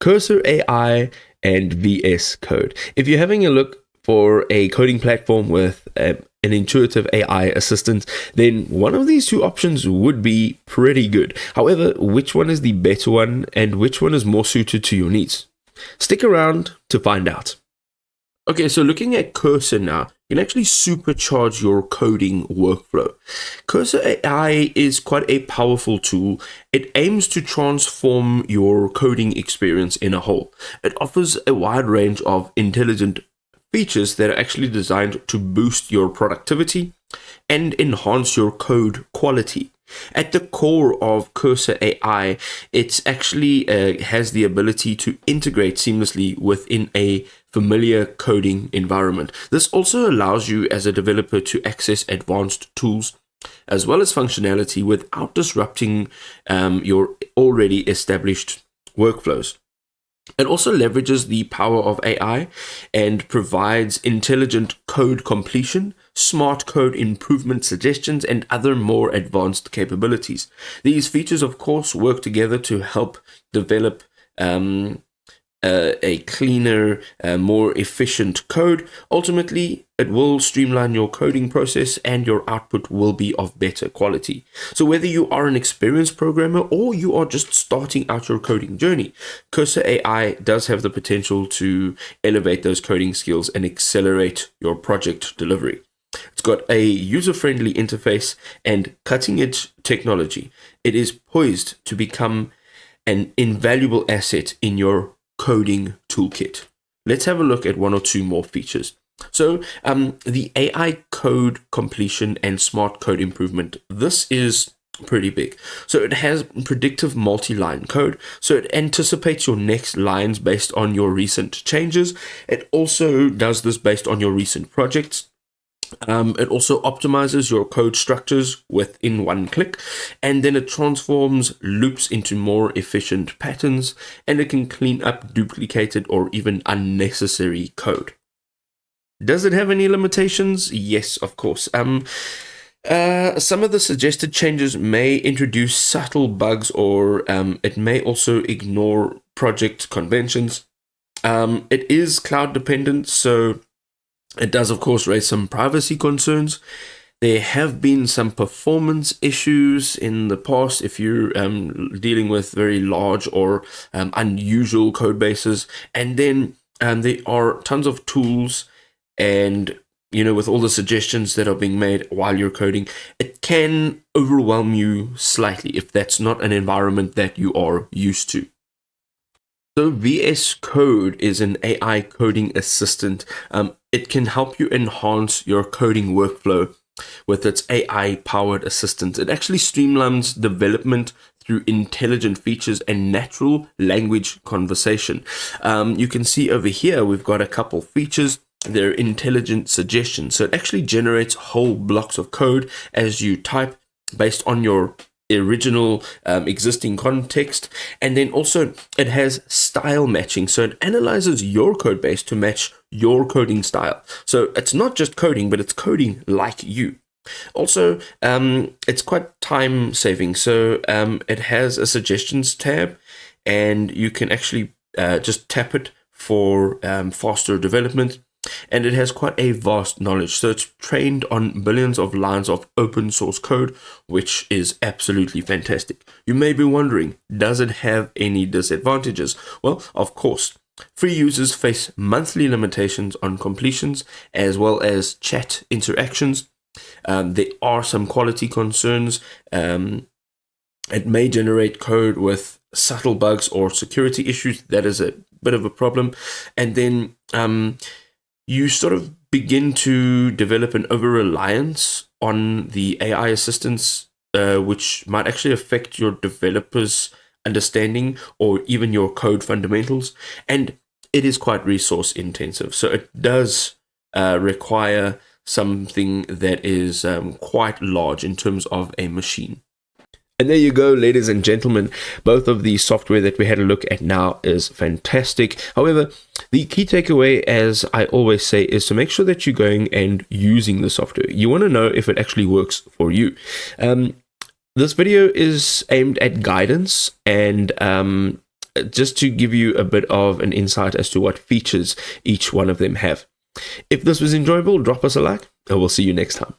Cursor AI and VS Code. If you're having a look for a coding platform with an intuitive AI assistant, then one of these two options would be pretty good. However, which one is the better one and which one is more suited to your needs? Stick around to find out. Okay, so looking at Cursor now, you can actually supercharge your coding workflow. Cursor AI is quite a powerful tool. It aims to transform your coding experience in a whole. It offers a wide range of intelligent features that are actually designed to boost your productivity and enhance your code quality. At the core of Cursor AI, it actually has the ability to integrate seamlessly within a familiar coding environment. This also allows you as a developer to access advanced tools as well as functionality without disrupting your already established workflows. It also leverages the power of AI and provides intelligent code completion, smart code improvement suggestions, and other more advanced capabilities. These features, of course, work together to help develop a cleaner, more efficient code. Ultimately, it will streamline your coding process and your output will be of better quality. So whether you are an experienced programmer or you are just starting out your coding journey, Cursor AI does have the potential to elevate those coding skills and accelerate your project delivery. It's got a user-friendly interface and cutting-edge technology. It is poised to become an invaluable asset in your coding toolkit. Let's have a look at one or two more features. So the AI code completion and smart code improvement, this is pretty big. So it has predictive multi-line code, so it anticipates your next lines based on your recent changes. It also does this based on your recent projects. It also optimizes your code structures within one click, and then it transforms loops into more efficient patterns, and it can clean up duplicated or even unnecessary code. Does it have any limitations? Yes, of course. Some of the suggested changes may introduce subtle bugs, or it may also ignore project conventions. It is cloud dependent, so it does, of course, raise some privacy concerns. There have been some performance issues in the past if you're dealing with very large or unusual code bases. And then there are tons of tools, and with all the suggestions that are being made while you're coding, it can overwhelm you slightly if that's not an environment that you are used to. So VS Code is an AI coding assistant. It can help you enhance your coding workflow with its AI-powered assistant. It actually streamlines development through intelligent features and natural language conversation. You can see over here, we've got a couple features. They're intelligent suggestions. So it actually generates whole blocks of code as you type based on your original existing context, and then also it has style matching, so it analyzes your code base to match your coding style. So it's not just coding, but it's coding like you. Also, it's quite time saving, so it has a suggestions tab, and you can actually just tap it for faster development. And it has quite a vast knowledge. So it's trained on billions of lines of open source code, which is absolutely fantastic. You may be wondering, does it have any disadvantages? Well, of course. Free users face monthly limitations on completions as well as chat interactions. There are some quality concerns. It may generate code with subtle bugs or security issues. That is a bit of a problem. And then you sort of begin to develop an over-reliance on the AI assistants, which might actually affect your developers' understanding or even your code fundamentals. And it is quite resource intensive. So it does require something that is quite large in terms of a machine. And there you go, ladies and gentlemen. Both of the software that we had a look at now is fantastic. However, the key takeaway, as I always say, is to make sure that you're going and using the software. You want to know if it actually works for you. This video is aimed at guidance and just to give you a bit of an insight as to what features each one of them have. If this was enjoyable, drop us a like, and we'll see you next time.